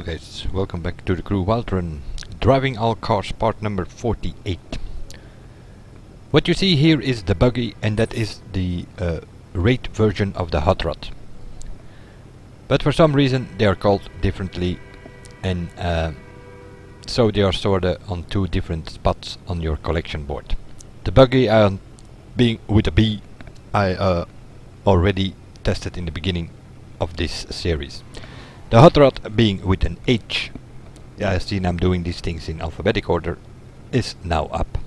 guys, welcome back to the crew Wild Run. Driving all cars, part number 48. What you see here is the Buggy, and that is the rate version of the Hotrod. But for some reason they are called differently, and so they are sorted on two different spots on your collection board. The Buggy being with a B, I already tested in the beginning of this series. The Hotrod being with an H, I've seen I'm doing these things in alphabetic order, is now up.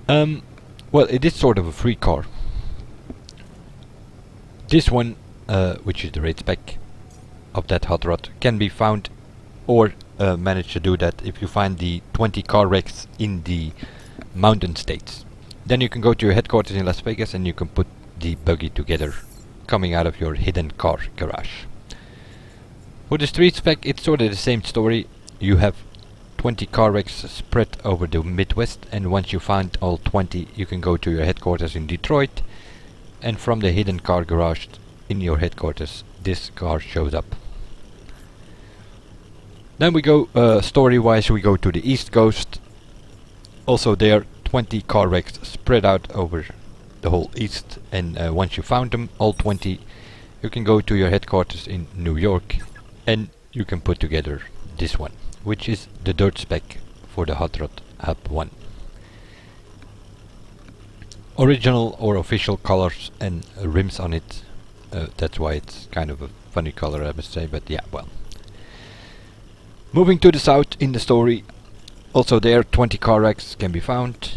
Well, it is sort of a free car. This one, which is the rate spec of that Hotrod, can be found or manage to do that if you find the 20 carwrecks in the mountain states. Then you can go to your headquarters in Las Vegas and you can put the Buggy together, coming out of your hidden car garage. For the street spec, it's sort of the same story. You have 20 carwrecks spread over the Midwest, and once you find all 20, you can go to your headquarters in Detroit, and from the hidden car garage in your headquarters, this car shows up. Then we go, story-wise, we go to the East Coast. Also there, 20 carwrecks spread out over the whole East, and once you found them, all 20, you can go to your headquarters in New York, and you can put together this one, which is the dirt spec for the Hotrod Hup 1. Original or official colors and rims on it, that's why it's kind of a funny color, I must say, but yeah, well. Moving to the south in the story, also there 20 carwrecks can be found,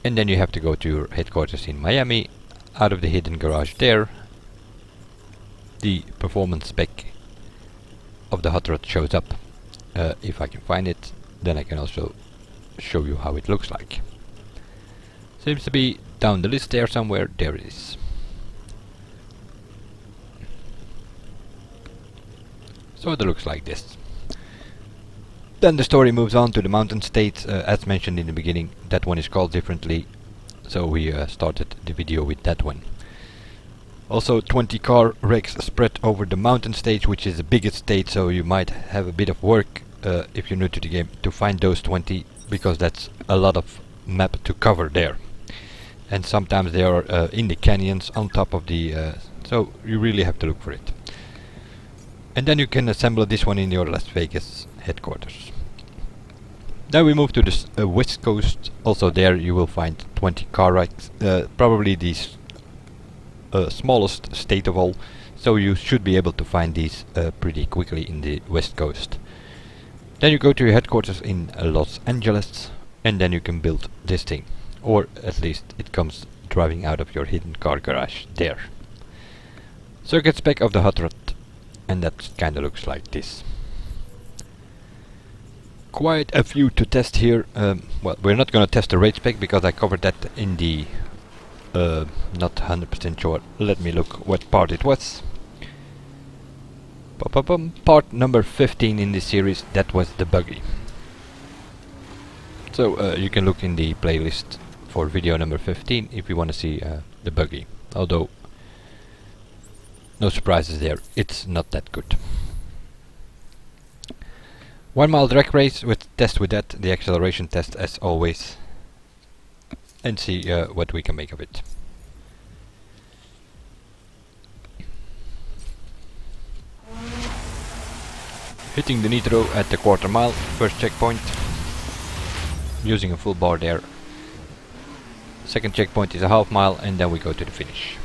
and then you have to go to your headquarters in Miami. Out of the hidden garage there, the performance spec of the Hotrod shows up. If I can find it, then I can also show you how it looks like. Seems to be down the list there somewhere. There it is. So it looks like this. Then the story moves on to the mountain states. As mentioned in the beginning, that one is called differently, so we started the video with that one. Also 20 car wrecks spread over the mountain stage, which is the biggest state, so you might have a bit of work if you're new to the game to find those 20, because that's a lot of map to cover there. And sometimes they are in the canyons on top of the... so you really have to look for it. And then you can assemble this one in your Las Vegas headquarters. Then we move to the west coast. Also there you will find 20 car wrecks, probably the smallest state of all, so you should be able to find these pretty quickly in the west coast. Then you go to your headquarters in Los Angeles, and then you can build this thing, or at least it comes driving out of your hidden car garage there. Circuit spec of the Hotrod, and that kinda looks like this. Quite a few to test here. Well, we're not gonna test the rate spec because I covered that in the not 100% sure. Let me look what part it was. Part number 15 in this series, that was the Buggy. So you can look in the playlist for video number 15 if you want to see the Buggy. Although, no surprises there, it's not that good. 1 mile drag race with test with that, the acceleration test as always, and see what we can make of it. Hitting the nitro at the quarter mile, first checkpoint, using a full bar there. Second checkpoint is a half mile, and then we go to the finish.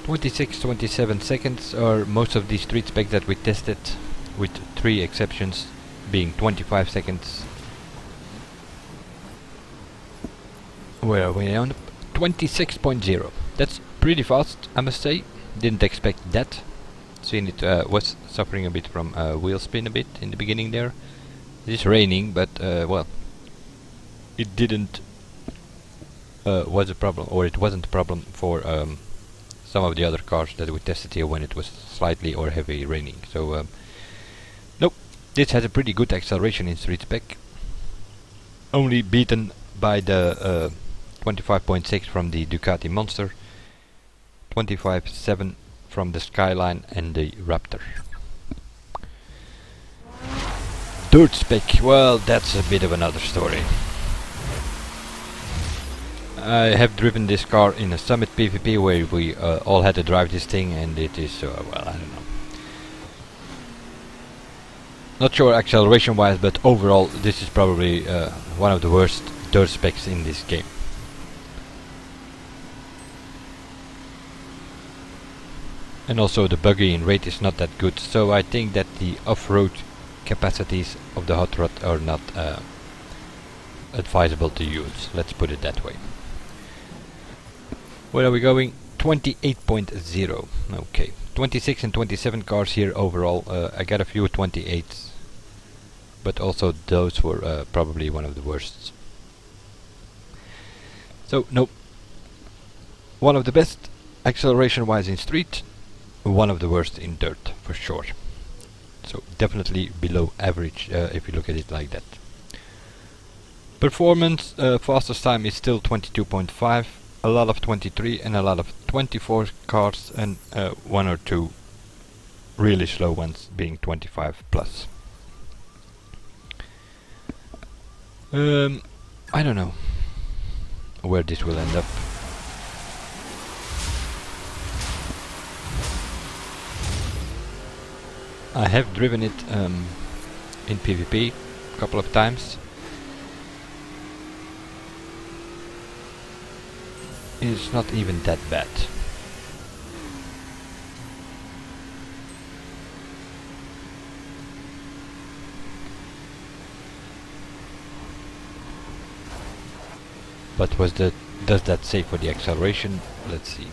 (26-27 seconds) are most of the street specs that we tested, with 3 exceptions being 25 seconds. Where are we on? 26.0. That's pretty fast, I must say. Didn't expect that. Seeing it was suffering a bit from wheel spin a bit in the beginning there. It is raining, but well, it didn't was a problem, or it wasn't a problem for some of the other cars that we tested here when it was slightly or heavy raining. So nope, This has a pretty good acceleration in street spec, only beaten by the 25.6 from the Ducati Monster, 25.7 from the Skyline and the Raptor. Dirt spec, well, that's a bit of another story. I have driven this car in a Summit PvP where we all had to drive this thing, and it is, well, I don't know. Not sure acceleration wise, but overall this is probably one of the worst dirt specs in this game. And also the buggy in rate is not that good, so I think that the off-road capacities of the hot rod are not advisable to use, let's put it that way. Where are we going? 28.0. Okay, 26 and 27 cars here overall. I got a few 28s, but also those were probably one of the worst. So no, one of the best acceleration wise in street, one of the worst in dirt for sure. So definitely below average if you look at it like that. Performance, fastest time is still 22.5, a lot of 23 and a lot of 24 cars, and one or two really slow ones being 25 plus. I don't know where this will end up. I have driven it in PvP a couple of times. It's not even that bad. But does that say for the acceleration? Let's see.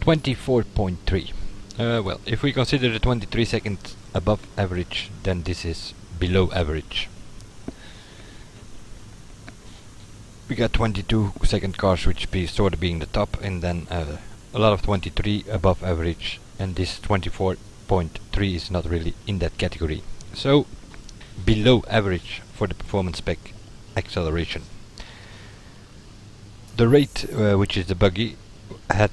24.3. Well, if we consider the 23 seconds above average, then this is below average. We got 22 second cars, which be sort of being the top, and then a lot of 23 above average, and this 24.3 is not really in that category. So below average for the performance spec acceleration. The rate, which is the buggy, had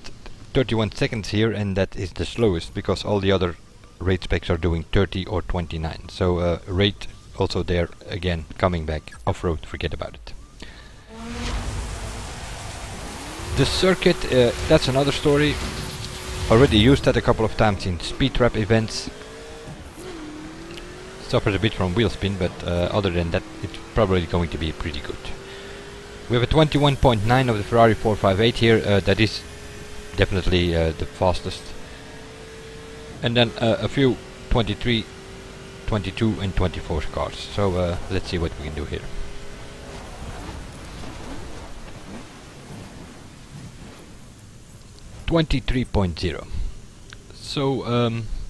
31 seconds here, and that is the slowest because all the other rate specs are doing 30 or 29. So rate also there again coming back. Off-road, forget about it. The circuit, that's another story. Already used that a couple of times in speedtrap events. Suffers a bit from wheel spin, but other than that it's probably going to be pretty good. We have a 21.9 of the Ferrari 458 here, that is definitely the fastest. And then a few 23, 22 and 24 cars. So let's see what we can do here. .0. So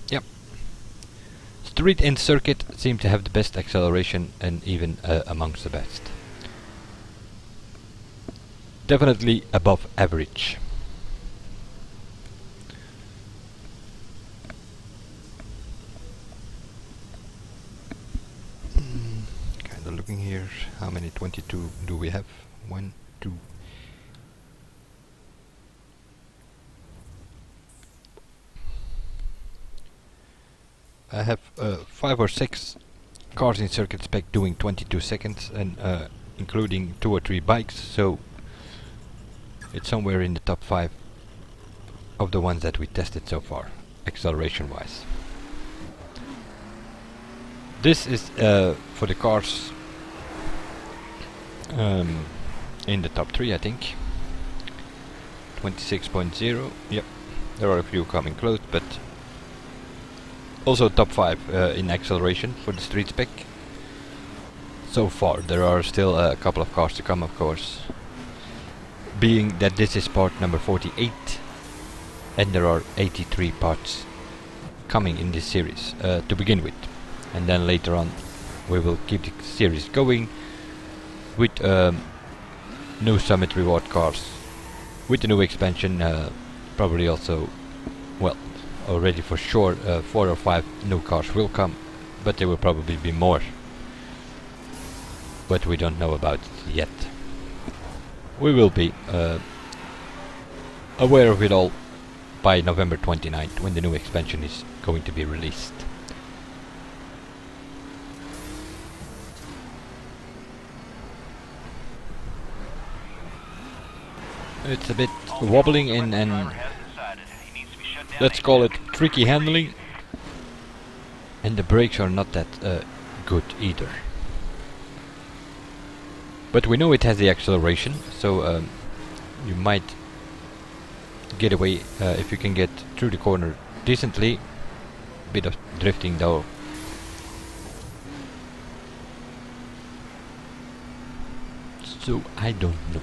yep, street and circuit seem to have the best acceleration, and even amongst the best. Definitely above average. Kind of looking here, how many 22 do we have? 1, 2. I have 5 or 6 cars in circuit spec doing 22 seconds, and including 2 or 3 bikes, so it's somewhere in the top 5 of the ones that we tested so far, acceleration wise. This is for the cars in the top 3, I think. 26.0, yep, there are a few coming close, but also top 5 in acceleration for the street spec. So far, there are still a couple of cars to come, of course. Being that this is part number 48, and there are 83 parts coming in this series to begin with. And then later on we will keep the series going with new Summit reward cars, with the new expansion, probably also, well, already for sure 4 or 5 new cars will come, but there will probably be more. But we don't know about it yet. We will be aware of it all by November 29th, when the new expansion is going to be released. It's a bit wobbling and let's call it tricky handling, and the brakes are not that good either. But we know it has the acceleration, so you might get away if you can get through the corner decently. Bit of drifting though. So I don't know.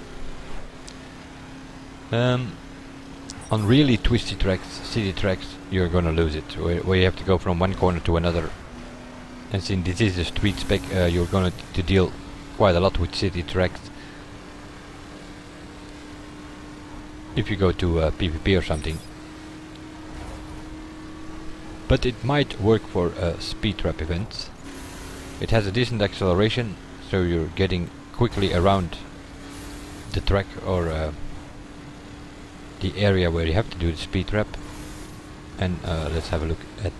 On really twisty tracks, city tracks, you're gonna lose it, where you have to go from one corner to another. And since this is a street spec, you're gonna to deal quite a lot with city tracks. If you go to PvP or something. But it might work for speed trap events. It has a decent acceleration, so you're getting quickly around the track or the area where you have to do the speed trap. And let's have a look at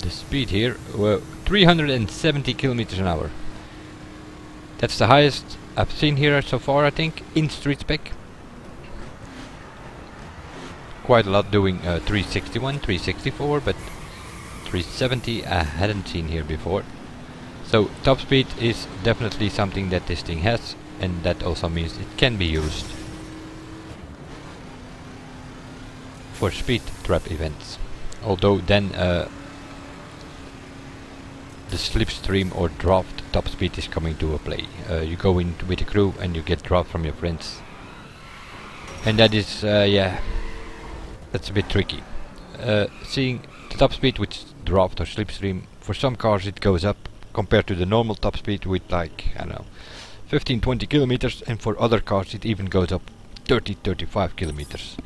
the speed here. Well, 370 kilometers an hour. That's the highest I've seen here so far, I think, in street spec. Quite a lot doing 361, 364, but 370 I hadn't seen here before. So top speed is definitely something that this thing has, and that also means it can be used for speed trap events. Although then the slipstream or draft top speed is coming to a play. You go in with a crew and you get draft from your friends, and that is yeah, that's a bit tricky. Seeing the top speed with draft or slipstream, for some cars it goes up compared to the normal top speed with, like, I don't know, 15-20 kilometers, and for other cars it even goes up 30-35 kilometers.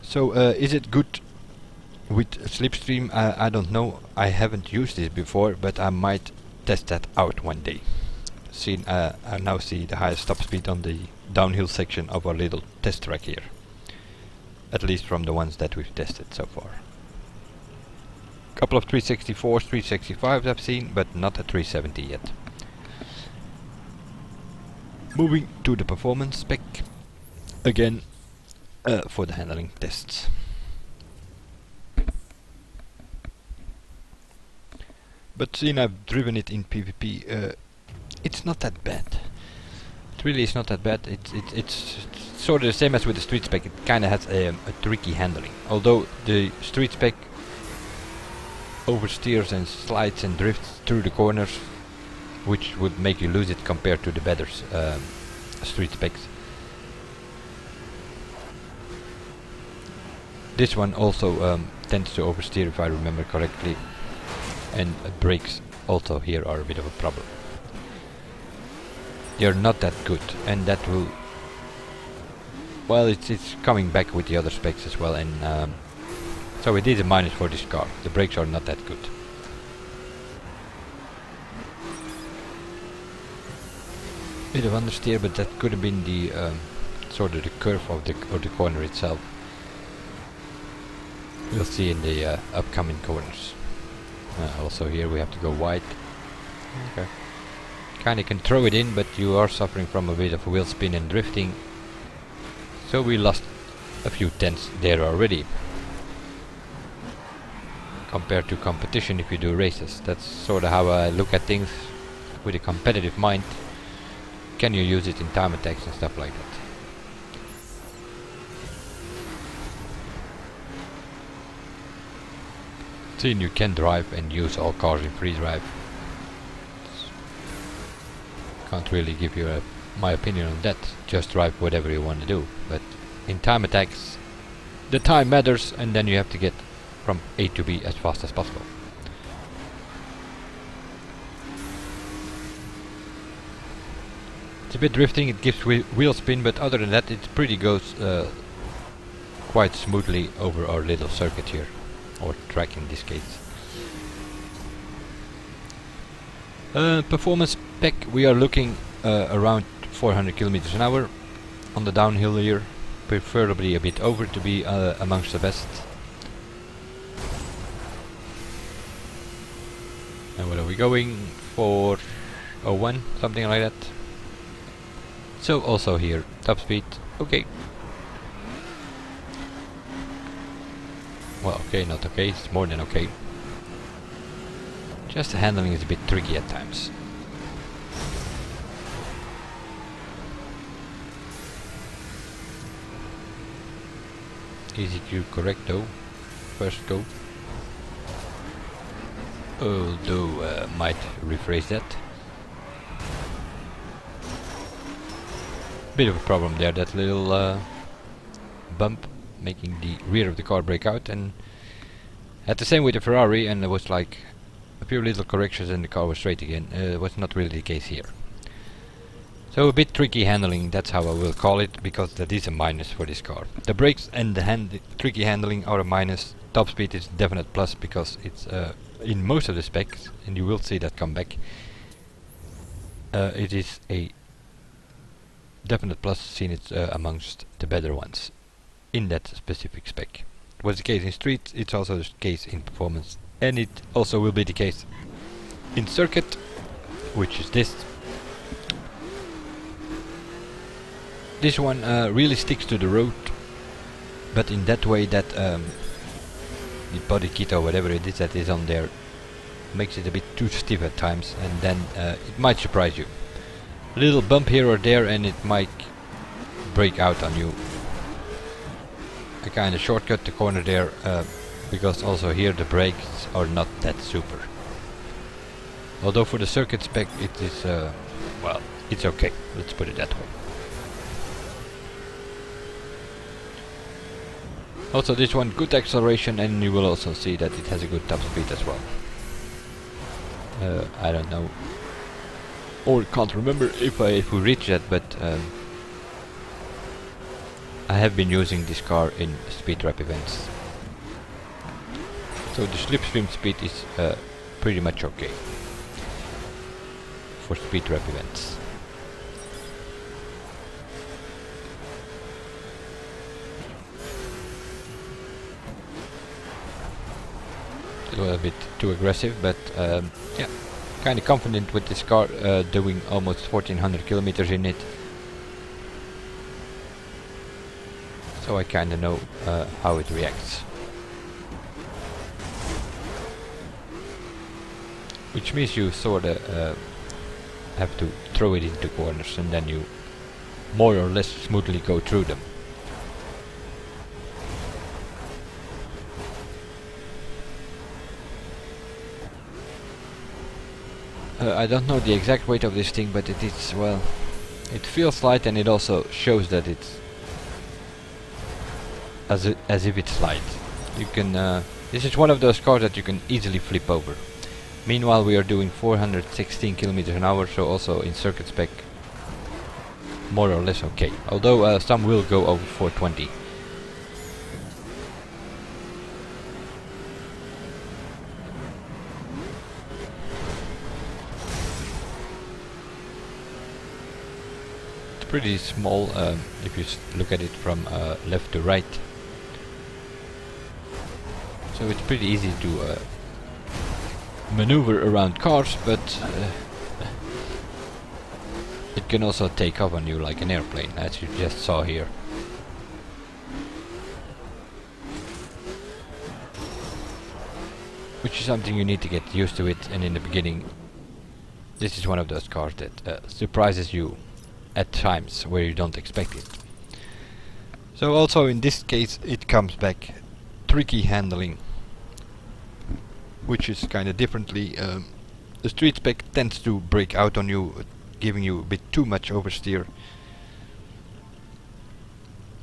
So is it good with slipstream? I don't know. I haven't used this before, but I might test that out one day. I now see the highest top speed on the downhill section of our little test track here. At least from the ones that we've tested so far. Couple of 364s, 365s I've seen, but not a 370 yet. Moving to the performance spec again for the handling tests. But seeing I've driven it in PvP, it's not that bad. It really is not that bad. It's sort of the same as with the street spec. It kind of has a tricky handling. Although the street spec oversteers and slides and drifts through the corners, which would make you lose it compared to the better street specs. This one also tends to oversteer, if I remember correctly, and brakes also here are a bit of a problem. They're not that good, and that will, well, it's coming back with the other specs as well, and so it is a minus for this car. The brakes are not that good. Bit of understeer, but that could have been the sort of the curve of the corner itself. We'll see in the upcoming corners. Also here we have to go wide. Okay. Kinda can throw it in, but you are suffering from a bit of wheel spin and drifting. So we lost a few tenths there already. Compared to competition if you do races. That's sort of how I look at things with a competitive mind. Can you use it in time attacks and stuff like that? Seeing you can drive and use all cars in free drive. Can't really give you my opinion on that. Just drive whatever you want to do. But in time attacks, the time matters, and then you have to get from A to B as fast as possible. It's a bit drifting, it gives wheel spin, but other than that it pretty goes quite smoothly over our little circuit here, or track in this case. Performance spec, we are looking around 400 kilometers an hour on the downhill here, preferably a bit over to be amongst the best. And what are we going for? 01, something like that. So also here, top speed, okay. Well, okay, not okay, it's more than okay. Just the handling is a bit tricky at times. Easy to correct though. First go. Although, might rephrase that. Bit of a problem there, that little bump making the rear of the car break out, and had the same with the Ferrari, and there was like a few little corrections and the car was straight again. Was not really the case here. So a bit tricky handling, that's how I will call it, because that is a minus for this car. The brakes and the tricky handling are a minus. Top speed is definite plus because it's in most of the specs, and you will see that come back. It is a definite plus, seen it's amongst the better ones in that specific spec. It was the case in street, it's also the case in performance, and it also will be the case in circuit, which is this. This one really sticks to the road, but in that way that the body kit or whatever it is that is on there makes it a bit too stiff at times, and then it might surprise you. A little bump here or there and it might break out on you. I kinda shortcut the corner there because also here the brakes are not that super. Although for the circuit spec it is, well, it's okay, let's put it that way. Also this one, good acceleration, and you will also see that it has a good top speed as well. I don't know, or can't remember if we reach that, but I have been using this car in speedtrap events. So the slipstream speed is pretty much okay for speedtrap events. It was a bit too aggressive, but yeah, kind of confident with this car, doing almost 1400 kilometers in it. So I kind of know how it reacts. Which means you sort of have to throw it into corners and then you more or less smoothly go through them. I don't know the exact weight of this thing, but it is, well, it feels light, and it also shows that it's as if it's light. You can, this is one of those cars that you can easily flip over. Meanwhile we are doing 416 kilometers an hour, so also in circuit spec more or less okay. Although some will go over 420. Pretty small if you look at it from left to right, so it's pretty easy to maneuver around cars, but it can also take off on you like an airplane, as you just saw here. Which is something you need to get used to it, and in the beginning this is one of those cars that surprises you at times where you don't expect it. So also in this case it comes back tricky handling, which is kind of differently. The street spec tends to break out on you, giving you a bit too much oversteer.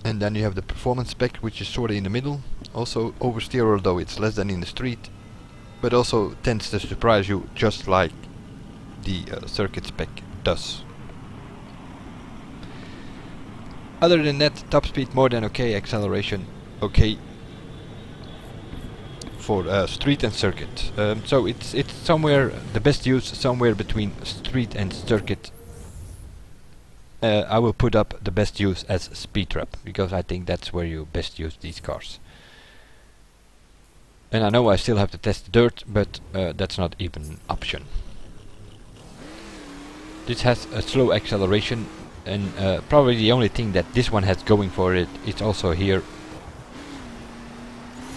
And then you have the performance spec, which is sort of in the middle, also oversteer, although it's less than in the street, but also tends to surprise you just like the circuit spec does. Other than that, top speed more than okay, acceleration okay for street and circuit. So it's somewhere the best use somewhere between street and circuit. I will put up the best use as speedtrap because I think that's where you best use these cars. And I know I still have to test dirt, but that's not even an option. This has a slow acceleration, and probably the only thing that this one has going for it is also here,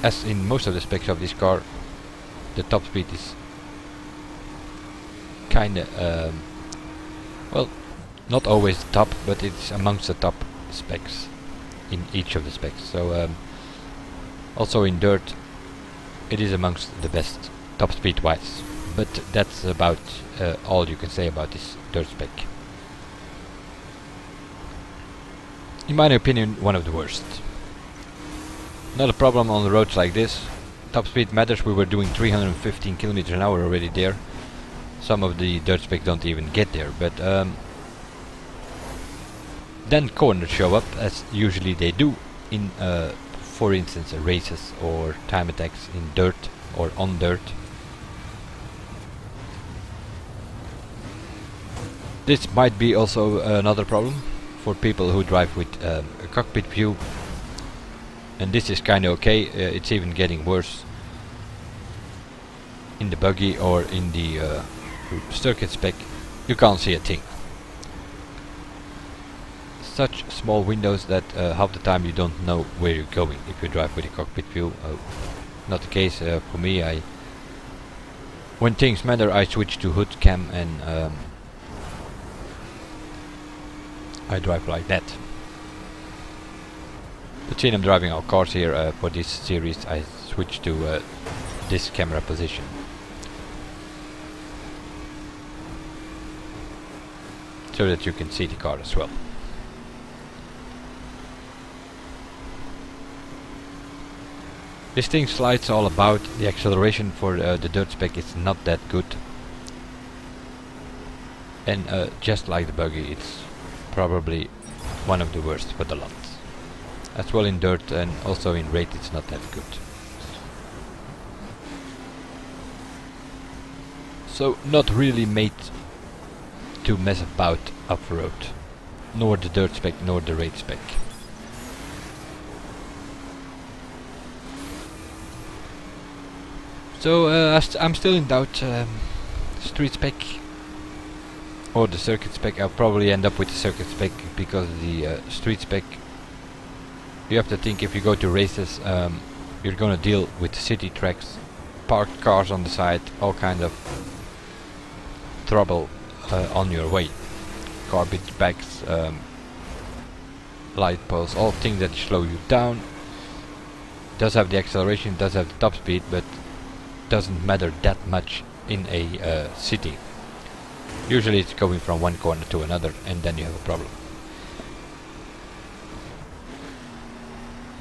as in most of the specs of this car, the top speed is kinda well, not always the top, but it's amongst the top specs in each of the specs. So also in dirt it is amongst the best top speed wise, but that's about all you can say about this dirt spec. In my opinion, one of the worst. Not a problem on the roads like this. Top speed matters. We were doing 315 kilometers an hour already there. Some of the dirt specs don't even get there, but then corners show up, as usually they do in for instance races or time attacks in dirt or on dirt. This might be also another problem for people who drive with a cockpit view, and this is kinda okay. It's even getting worse in the Buggy or in the circuit spec. You can't see a thing. Such small windows that half the time you don't know where you're going if you drive with a cockpit view. Not the case for me. When things matter, I switch to hood cam and I drive like that. But since I'm driving all cars here for this series, I switch to this camera position. So that you can see the car as well. This thing slides all about. The acceleration for the dirt spec is not that good. And just like the Buggy, it's probably one of the worst for the lot. As well in dirt and also in rate it's not that good. So not really made to mess about off-road. Nor the dirt spec nor the rate spec. So I'm still in doubt, street spec or the circuit spec. I'll probably end up with the circuit spec because the street spec, you have to think if you go to races, you're gonna deal with city tracks, parked cars on the side, all kind of trouble on your way. Garbage bags, light poles, all things that slow you down. Does have the acceleration, does have the top speed, but doesn't matter that much in a city. Usually it's going from one corner to another and then you have a problem.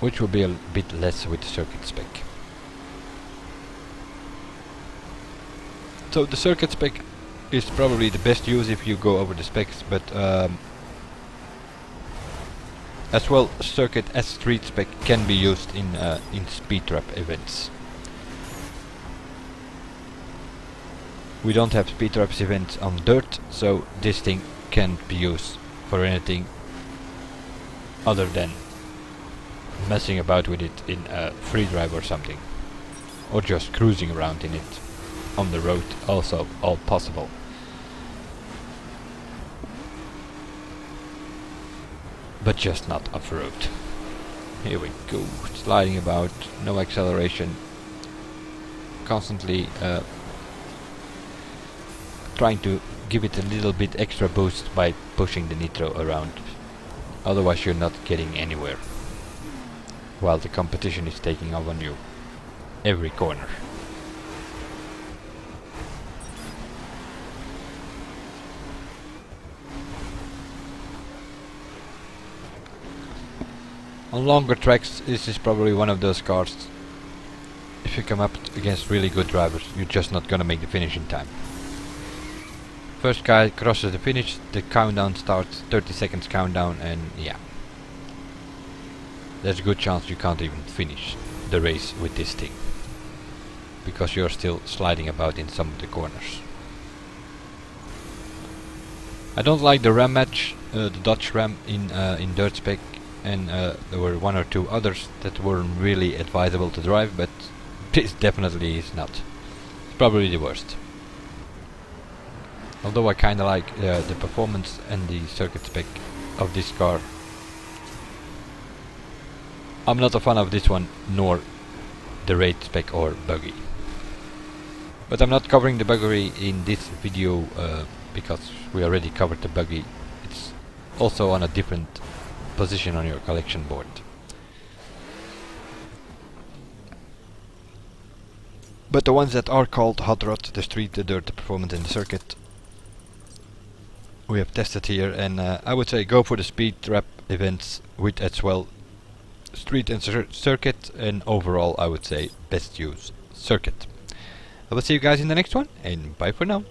Which will be a bit less with the circuit spec. So the circuit spec is probably the best use if you go over the specs, but as well circuit as street spec can be used in speedtrap events. We don't have speedtraps events on dirt, so this thing can't be used for anything other than messing about with it in a free drive or something, or just cruising around in it on the road, also all possible. But just not off-road. Here we go, sliding about, no acceleration, constantly trying to give it a little bit extra boost by pushing the nitro around. Otherwise you're not getting anywhere, while the competition is taking off on you every corner. On longer tracks, this is probably one of those cars. If you come up against really good drivers, you're just not gonna make the finish in time. First guy crosses the finish, the countdown starts, 30 seconds countdown, and yeah. there's a good chance you can't even finish the race with this thing, because you're still sliding about in some of the corners. I don't like the ram match, the Dodge ram in Dirt Spec, and there were one or two others that weren't really advisable to drive, but this definitely is not. It's probably the worst. Although I kinda like the performance and the circuit spec of this car. I'm not a fan of this one, nor the raid spec or Buggy. But I'm not covering the Buggy in this video because we already covered the Buggy. It's also on a different position on your collection board. But the ones that are called Hot Rod, the street, the dirt, the performance and the circuit, we have tested here, and I would say go for the speed trap events with as well street and circuit, and overall I would say best use circuit. I will see you guys in the next one, and bye for now.